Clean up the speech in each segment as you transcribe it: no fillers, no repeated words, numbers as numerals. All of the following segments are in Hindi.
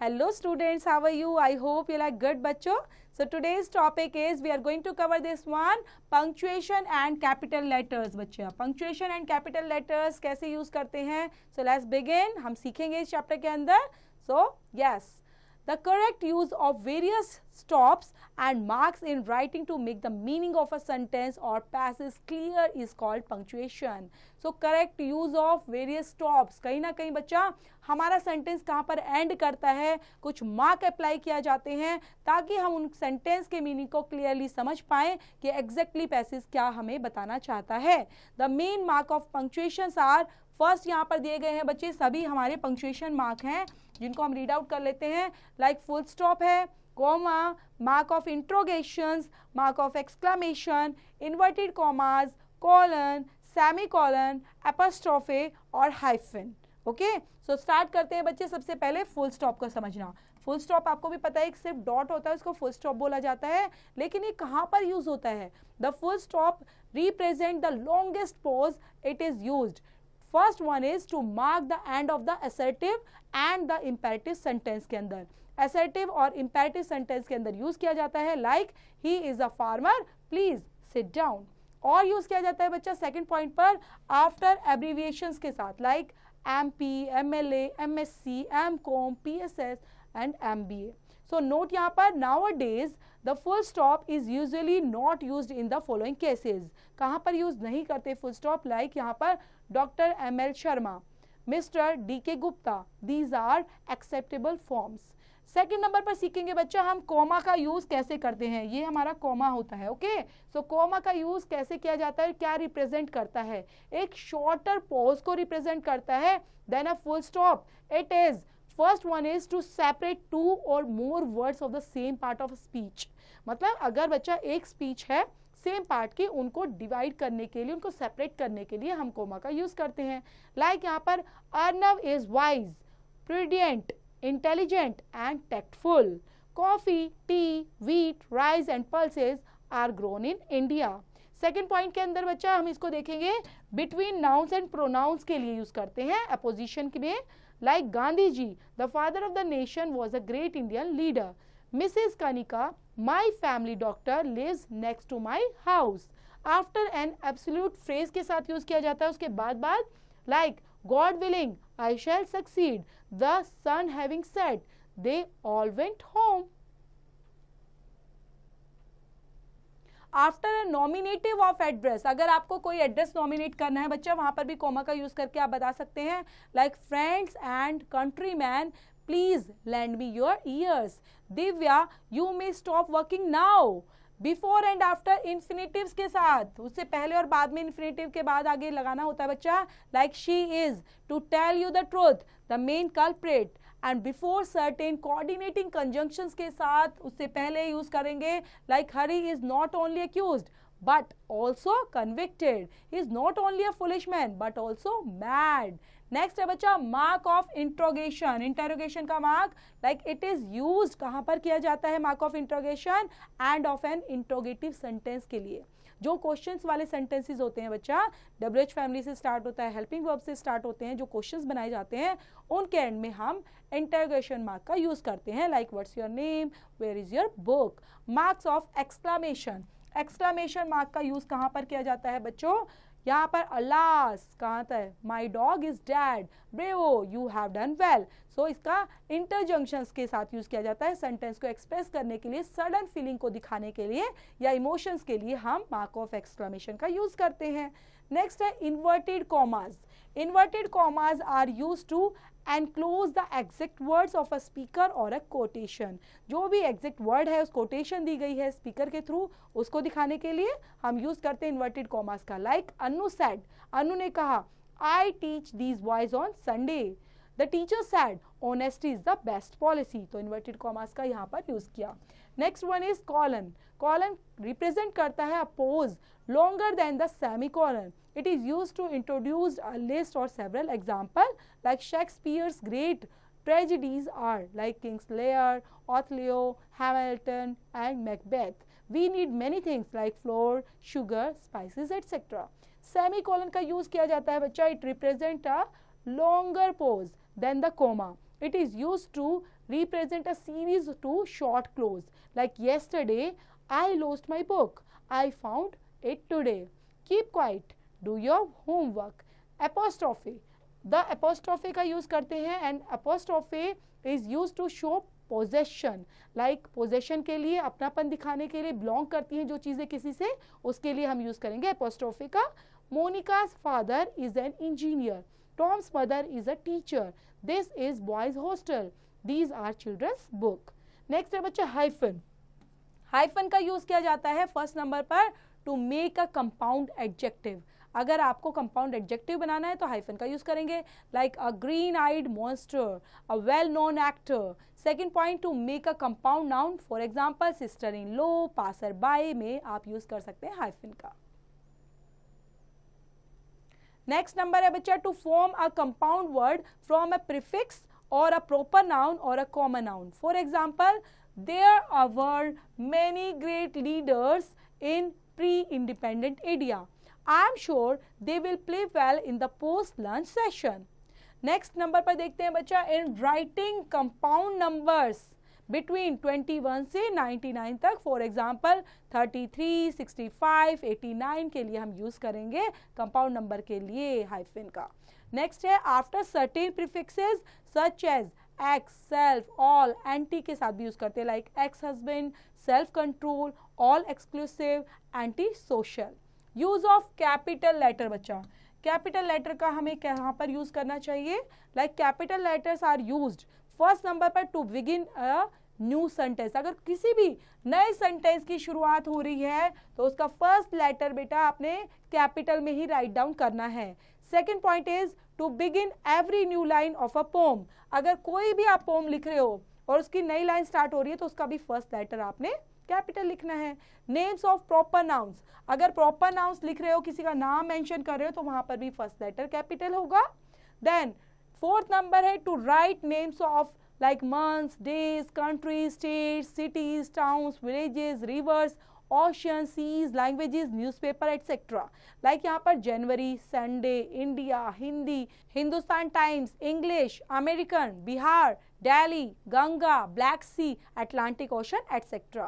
Hello students, how are you? I hope you like good बच्चों. So today's topic is we are going to cover this one punctuation and capital letters बच्चे. Punctuation and capital letters कैसे use करते हैं? So let's begin. हम सीखेंगे इस chapter के अंदर. So yes, the correct use of various stops and marks in writing to make the meaning of a sentence or passage clear is called punctuation. So correct use of various stops. कहीं ना कहीं बच्चा हमारा सेंटेंस कहाँ पर एंड करता है, कुछ मार्क अप्लाई किया जाते हैं ताकि हम उन सेंटेंस के मीनिंग को क्लियरली समझ पाएं कि एग्जैक्टली पैसेज क्या हमें बताना चाहता है. The main mark of punctuations are, first यहाँ पर दिए गए हैं बच्चे सभी हमारे पंक्चुएशन मार्क हैं जिनको हम रीड आउट कर लेते हैं. लाइक फुल स्टॉप है, comma, mark of interrogations, mark of exclamation, inverted commas, colon, semicolon, apostrophe और हाइफन. ओके, सो स्टार्ट करते हैं बच्चे. सबसे पहले फुल स्टॉप को समझना. फुल स्टॉप आपको भी पता है एक सिर्फ डॉट होता है, उसको फुल स्टॉप बोला जाता है, लेकिन ये कहाँ पर यूज होता है? The full stop represent the longest pause it is used. First one is to mark the end of the assertive and the imperative sentence के अंदर. असर्टिव और इंपेरेटिव सेंटेंस के अंदर यूज किया जाता है like he is a farmer, please sit down. और यूज किया जाता है बच्चा सेकंड पॉइंट पर आफ्टर एब्रीविएशंस के साथ like MP, MLA, MSc, MCom, PSS and MBA. So note यहाँ पर nowadays the full stop is usually not used in the following cases. कहाँ पर यूज नहीं करते full stop? लाइक यहाँ पर doctor ML Sharma, mister DK Gupta. These are acceptable forms. Second number पर सीखेंगे बच्चा हम कोमा का यूज कैसे करते हैं. ये हमारा कोमा होता है. ओके, सो कोमा का यूज कैसे किया जाता है, क्या रिप्रेजेंट करता है? एक शॉर्टर पॉज को रिप्रेजेंट करता है then a full stop. It is first one is to separate two और more words of the same part of speech. मतलब अगर बच्चा एक स्पीच है सेम पार्ट की, उनको डिवाइड करने के लिए, उनको सेपरेट करने के लिए हम कोमा का यूज करते हैं. लाइक यहाँ पर Arnav is wise, prudent, intelligent and tactful. Coffee, tea, wheat, rice and pulses are grown in India. Second point के अंदर बच्चा हम इसको देखेंगे बिटवीन नाउन्स एंड प्रोनाउंस के लिए यूज करते हैं अपोजिशन में. Like Gandhi ji, the father of the nation was a great Indian leader. Mrs Kanika, my family doctor lives next to my house. After an absolute phrase के साथ यूज किया जाता है उसके बाद like God willing, I shall succeed. The sun having set, they all went home. After a nominative of address, अगर आपको कोई एड्रेस नॉमिनेट करना है बच्चा, वहां पर भी कोमा का यूज करके आप बता सकते हैं. Like friends and countryman, please land me your ears. Divya, you may stop working now. Before and after infinitives के साथ, उससे पहले और बाद में इन्फिनेटिव के बाद आगे लगाना होता है बच्चा. Like she is, to tell you the truth, the main culprit. And before certain coordinating conjunctions के साथ उससे पहले यूज करेंगे like Hari is not only accused but also convicted. He is not only a foolish man but also mad. Next है बच्चा मार्क ऑफ इंट्रोगेशन. इंटेरोगेशन का mark like it is used कहां पर किया जाता है? Mark of interrogation end of an interrogative sentence के लिए. जो क्वेश्चंस वाले सेंटेंसेस होते हैं बच्चा, WH फैमिली से स्टार्ट होता है, हेल्पिंग वर्ब से स्टार्ट होते हैं, जो क्वेश्चंस बनाए जाते हैं उनके एंड में हम इंटरोगेशन मार्क का यूज करते हैं. Like what's your name, where is your book. Marks of exclamation. Exclamation mark का यूज कहां पर किया जाता है बच्चों? यहाँ पर अलास कहाँ आता है? My dog is dead. Bravo, you have done well. So इसका इंटरजंक्शंस के साथ यूज किया जाता है सेंटेंस को एक्सप्रेस करने के लिए, सडन फीलिंग को दिखाने के लिए या इमोशंस के लिए हम मार्क ऑफ एक्सक्लेमेशन का यूज करते हैं. नेक्स्ट है inverted commas. Inverted commas are use to enclose the exact words of a speaker or a quotation. जो भी एग्जैक्ट वर्ड है उस कोटेशन दी गई है स्पीकर के थ्रू, उसको दिखाने के लिए हम यूज करते हैं इन्वर्टेड कॉमास का. लाइक अनु सेड, अनु ने कहा, I teach these boys on Sunday. The teacher said, honesty is the best policy. तो इन्वर्टेड कॉमास का यहाँ पर यूज किया. Next one is colon. Colon represent करता है oppose longer than the semicolon. It is used to introduce a list or several example like Shakespeare's great tragedies are like King's Lear, Othello, Hamilton and Macbeth. We need many things like flour, sugar, spices etc. Semicolon का use किया जाता है बच्चा. It represent a longer pause than the comma. It is used to represent a series to short clause. Like yesterday, I lost my book. I found it today. Keep quiet. Do your homework. Apostrophe. The apostrophe का use करते हैं and apostrophe is used to show possession. Like possession के लिए, अपनापन दिखाने के लिए, belong करती हैं जो चीज़ें किसी से, उसके लिए हम use करेंगे apostrophe का. Monica's father is an engineer. Tom's mother is a teacher. This is boys' hostel. These are children's book. Next है बच्चा hyphen. Hyphen का use किया जाता है first number पर to make a compound adjective. अगर आपको compound adjective बनाना है तो hyphen का use करेंगे. Like a green-eyed monster, a well-known actor. Second point, to make a compound noun. For example, sister-in-law, passer-by में आप use कर सकते हैं hyphen का. Next number है बच्चा to form a compound word from a prefix or a proper noun or a common noun. For example, there were many great leaders in pre-independent India. I am sure they will play well in the post-lunch session. Next number पर देखते हैं बच्चा in writing compound numbers between 21 से 99 तक. For example, 33, 65, 89 के लिए हम यूज़ करेंगे compound number के लिए hyphen का. Next है after certain prefixes such as ex, self, all, anti के साथ भी यूज़ करते हैं like ex-husband, self-control, all exclusive, anti-social. Use of capital letter बच्चा. Capital letter का हमें कहाँ पर यूज़ करना चाहिए? Like capital letters are used first number पर to begin a new sentence. अगर किसी भी नए सेंटेंस की शुरुआत हो रही है तो उसका फर्स्ट लेटर बेटा आपने कैपिटल में ही राइट डाउन करना है. Second point is to begin every new line of a poem. अगर कोई भी आप पोम लिख रहे हो और उसकी नई लाइन स्टार्ट हो रही है तो उसका भी फर्स्ट लेटर आपने कैपिटल लिखना है. Names of proper nouns. अगर प्रॉपर नाउन्स लिख रहे हो, किसी का नाम मेंशन कर रहे हो तो वहां पर भी फर्स्ट लेटर कैपिटल होगा. देन फोर्थ नंबर है to write names of like months, days, countries, states, cities, towns, villages, rivers, oceans, seas, languages, newspaper, etc. Like यहाँ पर January, Sunday, India, Hindi, Hindustan Times, English, American, Bihar, Delhi, Ganga, Black Sea, Atlantic Ocean, etc.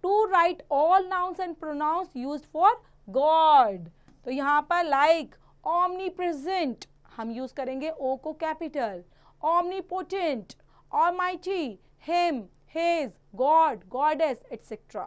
To write all nouns and pronouns used for God. तो यहाँ पर like omnipresent हम use करेंगे O को capital, omnipotent, Almighty, him, his, God, goddess, etc.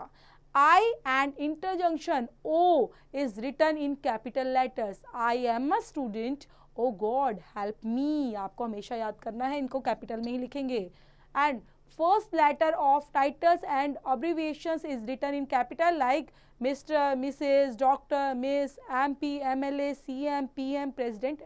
I and interjunction O is written in capital letters. I am a student. Oh God, help me. आपको हमेशा याद करना है, इनको कैपिटल में ही लिखेंगे. And first letter of titles and abbreviations is written in capital like Mr., Mrs., Doctor, Miss, MP, MLA, CM, PM, President,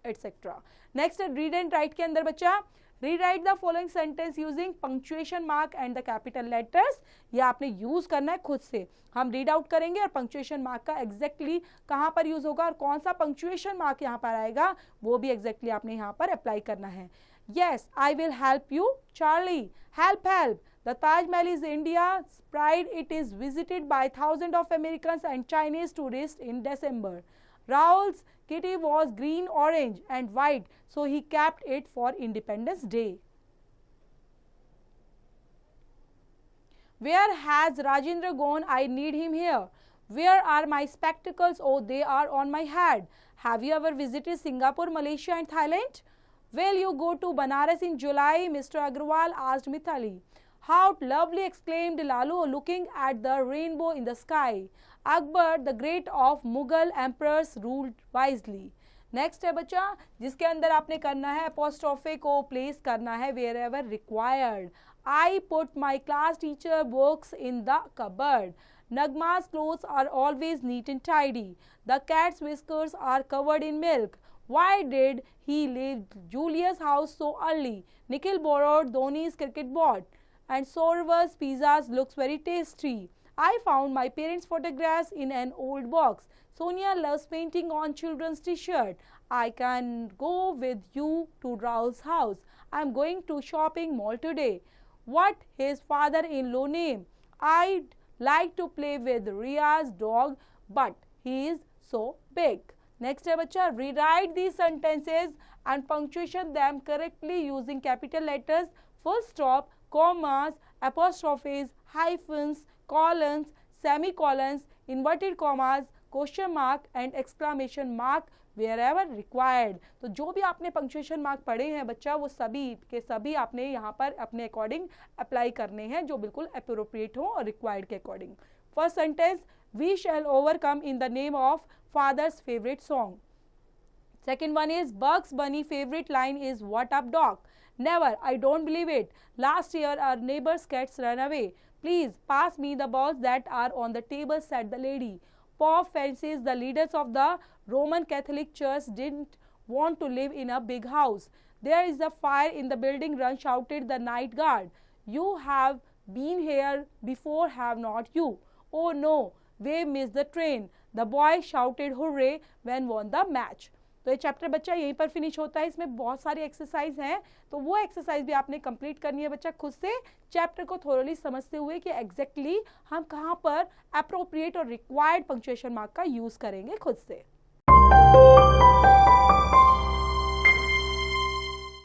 etc. Next है read and write के अंदर बच्चा rewrite the following sentence using punctuation mark and the capital letters. ये आपने यूज करना है खुद से. हम रीड आउट करेंगे और पंक्चुएशन मार्क का एग्जैक्टली कहाँ पर यूज होगा और कौन सा पंक्चुएशन मार्क यहाँ पर आएगा वो भी एग्जैक्टली आपने यहाँ पर अप्लाई करना है. Yes, I will help you, Charlie. Help, help. The Taj Mahal is India's pride. It is visited by thousands of Americans and Chinese tourists in December. Raul's kitty was green, orange and white, so he kept it for Independence Day. Where has Rajendra gone? I need him here. Where are my spectacles? Oh, they are on my head. Have you ever visited Singapore, Malaysia and Thailand? Will you go to Banaras in July? Mr. Agarwal asked Mithali. How lovely, exclaimed Lalu, looking at the rainbow in the sky. Akbar, the great of Mughal emperors, ruled wisely. Next है बच्चा जिसके अंदर आपने करना है अपोस्ट्रोफे को प्लेस करना है wherever required. I put my class teacher books in the cupboard. Nagma's clothes are always neat and tidy. The cat's whiskers are covered in milk. Why did he leave Julia's house so early? Nikhil borrowed Dhoni's cricket bat. And Saurave's pizzas looks very tasty. I found my parents' photographs in an old box. Sonia loves painting on children's t-shirt. I can go with you to Raul's house. I am going to shopping mall today. What his father-in-law name? I'd like to play with Ria's dog, but he is so big. Next है बच्चा, rewrite the sentences and punctuation them correctly using capital letters, full stop, commas, apostrophes, hyphens, colons, semicolons, inverted commas, question mark and exclamation mark wherever required। तो जो भी आपने पंक्चुएशन मार्क पढ़े हैं बच्चा, वो सभी के सभी आपने यहाँ पर अपने अकॉर्डिंग अप्लाई करने हैं, जो बिल्कुल अप्रोप्रिएट हो और रिक्वायर्ड के according. First sentence, we shall overcome in the name of father's favourite song. Second one is Bugs Bunny favorite line is what up dog? Never, I don't believe it. Last year our neighbor's cats ran away. Please pass me the balls that are on the table, said the lady. Pop fancies the leaders of the Roman Catholic Church didn't want to live in a big house. There is a fire in the building, run, shouted the night guard. You have been here before, have not you? Oh no, we missed the train. The boy shouted hooray when won the match. तो ये चैप्टर बच्चा यहीं पर फिनिश होता है। इसमें बहुत सारी एक्सरसाइज हैं, तो वो एक्सरसाइज भी आपने कंप्लीट करनी है बच्चा खुद से, चैप्टर को थोरली समझते हुए कि एग्जैक्टली हम कहाँ पर अप्रोप्रिएट और रिक्वायर्ड पंक्चुएशन मार्क का यूज करेंगे खुद से।